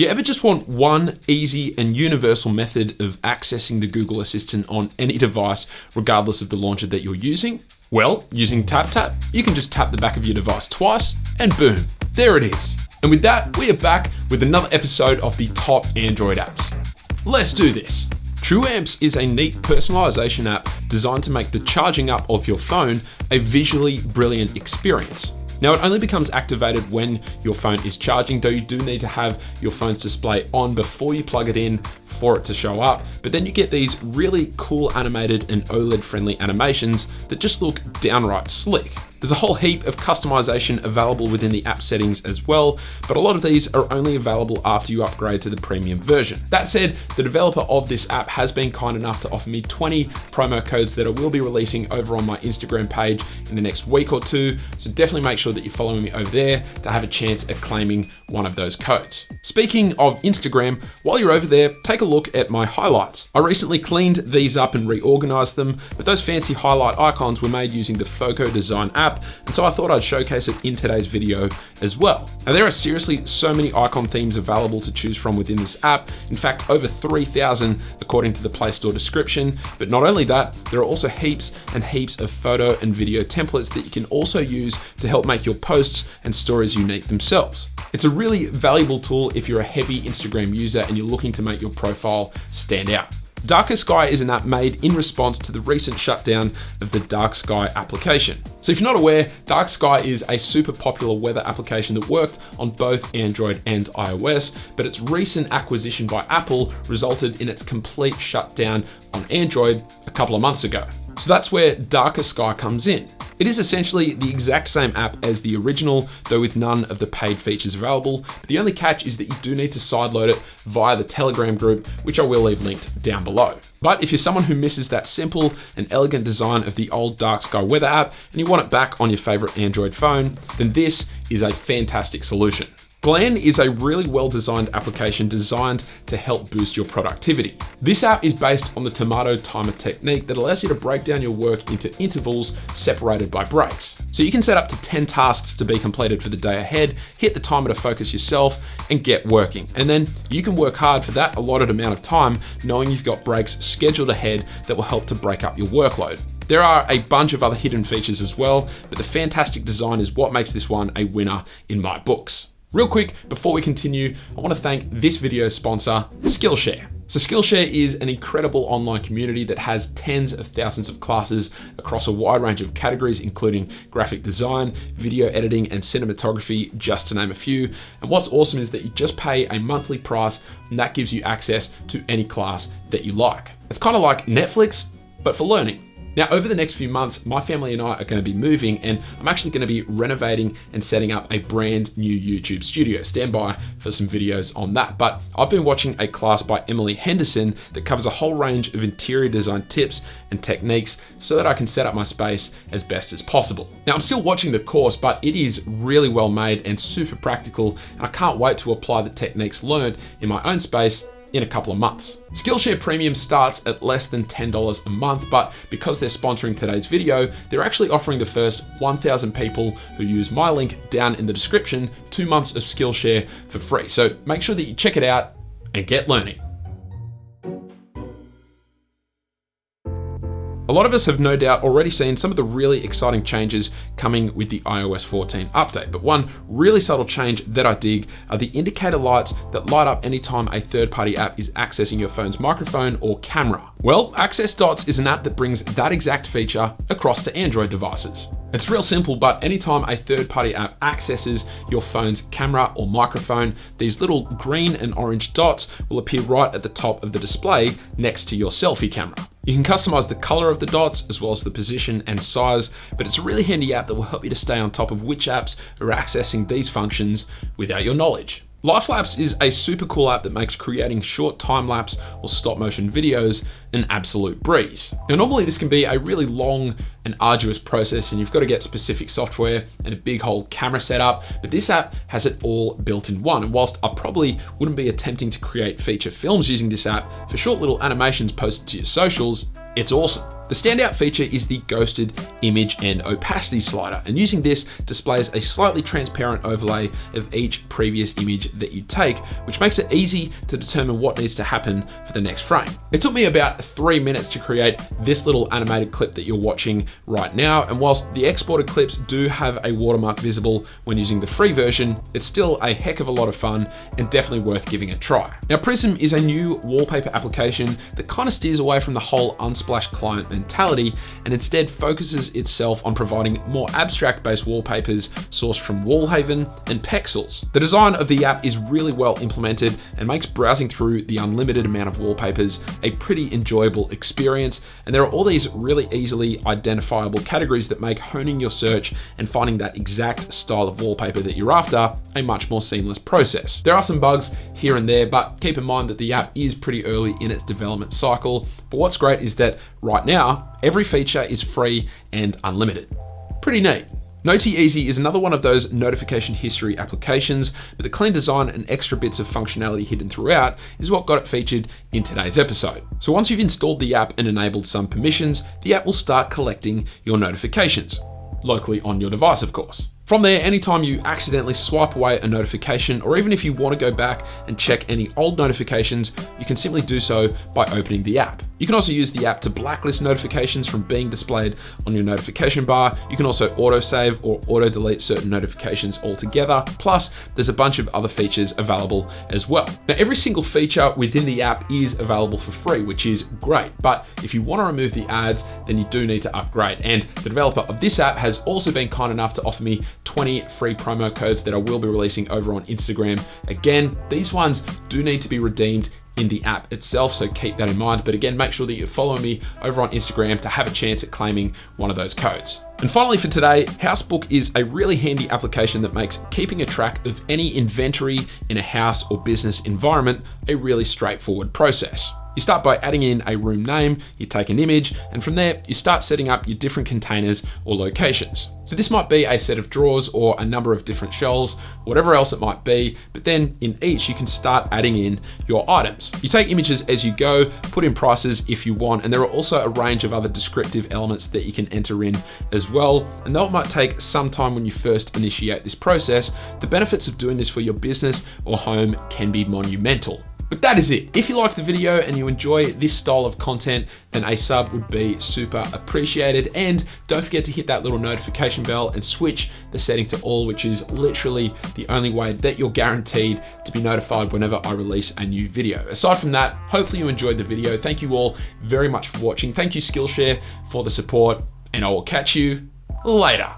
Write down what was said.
You ever just want one easy and universal method of accessing the Google Assistant on any device, regardless of the launcher that you're using? Well, using TapTap, you can just tap the back of your device twice and boom, there it is. And with that, we are back with another episode of the top Android apps. Let's do this. TrueAmps is a neat personalization app designed to make the charging up of your phone a visually brilliant experience. Now, it only becomes activated when your phone is charging, though you do need to have your phone's display on before you plug it in for it to show up. But then you get these really cool animated and OLED-friendly animations that just look downright slick. There's a whole heap of customization available within the app settings as well, but a lot of these are only available after you upgrade to the premium version. That said, the developer of this app has been kind enough to offer me 20 promo codes that I will be releasing over on my Instagram page in the next week or two, so definitely make sure that you're following me over there to have a chance at claiming one of those codes. Speaking of Instagram, while you're over there, take a look at my highlights. I recently cleaned these up and reorganized them, but those fancy highlight icons were made using the Foco Design app, and so I thought I'd showcase it in today's video as well. Now, there are seriously so many icon themes available to choose from within this app. In fact, over 3,000 according to the Play Store description. But not only that, there are also heaps and heaps of photo and video templates that you can also use to help make your posts and stories unique themselves. It's a really valuable tool if you're a heavy Instagram user and you're looking to make your profile stand out. Darker Sky is an app made in response to the recent shutdown of the Dark Sky application. So if you're not aware, Dark Sky is a super popular weather application that worked on both Android and iOS, but its recent acquisition by Apple resulted in its complete shutdown on Android a couple of months ago. So that's where Darker Sky comes in. It is essentially the exact same app as the original, though with none of the paid features available. But the only catch is that you do need to sideload it via the Telegram group, which I will leave linked down below. But if you're someone who misses that simple and elegant design of the old Dark Sky weather app and you want it back on your favorite Android phone, then this is a fantastic solution. Glen is a really well-designed application designed to help boost your productivity. This app is based on the tomato timer technique that allows you to break down your work into intervals separated by breaks. So you can set up to 10 tasks to be completed for the day ahead, hit the timer to focus yourself, and get working. And then you can work hard for that allotted amount of time, knowing you've got breaks scheduled ahead that will help to break up your workload. There are a bunch of other hidden features as well, but the fantastic design is what makes this one a winner in my books. Real quick, before we continue, I want to thank this video's sponsor, Skillshare. So Skillshare is an incredible online community that has tens of thousands of classes across a wide range of categories, including graphic design, video editing, and cinematography, just to name a few. And what's awesome is that you just pay a monthly price, and that gives you access to any class that you like. It's kind of like Netflix, but for learning. Now, over the next few months, my family and I are going to be moving, and I'm actually going to be renovating and setting up a brand new YouTube studio. Stand by for some videos on that. But I've been watching a class by Emily Henderson that covers a whole range of interior design tips and techniques so that I can set up my space as best as possible. Now, I'm still watching the course, but it is really well made and super practical, and I can't wait to apply the techniques learned in my own space in a couple of months. Skillshare Premium starts at less than $10 a month, but because they're sponsoring today's video, they're actually offering the first 1,000 people who use my link down in the description 2 months of Skillshare for free. So make sure that you check it out and get learning. A lot of us have no doubt already seen some of the really exciting changes coming with the iOS 14 update, but one really subtle change that I dig are the indicator lights that light up anytime a third-party app is accessing your phone's microphone or camera. Well, Access Dots is an app that brings that exact feature across to Android devices. It's real simple, but anytime a third-party app accesses your phone's camera or microphone, these little green and orange dots will appear right at the top of the display next to your selfie camera. You can customize the color of the dots as well as the position and size, but it's a really handy app that will help you to stay on top of which apps are accessing these functions without your knowledge. Lifelapse is a super cool app that makes creating short time-lapse or stop-motion videos an absolute breeze. Now, normally this can be a really long and arduous process, and you've got to get specific software and a big whole camera setup, but this app has it all built in one. And whilst I probably wouldn't be attempting to create feature films using this app, for short little animations posted to your socials, It's awesome. The standout feature is the ghosted image and opacity slider, and using this displays a slightly transparent overlay of each previous image that you take, which makes it easy to determine what needs to happen for the next frame. It took me about 3 minutes to create this little animated clip that you're watching right now, and whilst the exported clips do have a watermark visible when using the free version, it's still a heck of a lot of fun and definitely worth giving a try. Now, Prism is a new wallpaper application that kind of steers away from the whole Unsplash client mentality and instead focuses itself on providing more abstract-based wallpapers sourced from Wallhaven and Pexels. The design of the app is really well implemented and makes browsing through the unlimited amount of wallpapers a pretty enjoyable experience, and there are all these really easily identifiable categories that make honing your search and finding that exact style of wallpaper that you're after a much more seamless process. There are some bugs here and there, but keep in mind that the app is pretty early in its development cycle. But what's great is that right now, every feature is free and unlimited. Pretty neat. NoTEasy is another one of those notification history applications, but the clean design and extra bits of functionality hidden throughout is what got it featured in today's episode. So once you've installed the app and enabled some permissions, the app will start collecting your notifications, locally on your device, of course. From there, anytime you accidentally swipe away a notification, or even if you want to go back and check any old notifications, you can simply do so by opening the app. You can also use the app to blacklist notifications from being displayed on your notification bar. You can also autosave or auto-delete certain notifications altogether. Plus, there's a bunch of other features available as well. Now, every single feature within the app is available for free, which is great. But if you want to remove the ads, then you do need to upgrade. And the developer of this app has also been kind enough to offer me 20 free promo codes that I will be releasing over on Instagram. Again, these ones do need to be redeemed in the app itself, so keep that in mind. But again, make sure that you follow me over on Instagram to have a chance at claiming one of those codes. And finally for today, Housebook is a really handy application that makes keeping a track of any inventory in a house or business environment a really straightforward process. You start by adding in a room name, you take an image, and from there, you start setting up your different containers or locations. So this might be a set of drawers or a number of different shelves, whatever else it might be, but then in each, you can start adding in your items. You take images as you go, put in prices if you want, and there are also a range of other descriptive elements that you can enter in as well. And though it might take some time when you first initiate this process, the benefits of doing this for your business or home can be monumental. But that is it. If you liked the video and you enjoy this style of content, then a sub would be super appreciated. And don't forget to hit that little notification bell and switch the setting to all, which is literally the only way that you're guaranteed to be notified whenever I release a new video. Aside from that, hopefully you enjoyed the video. Thank you all very much for watching. Thank you, Skillshare, for the support, and I will catch you later.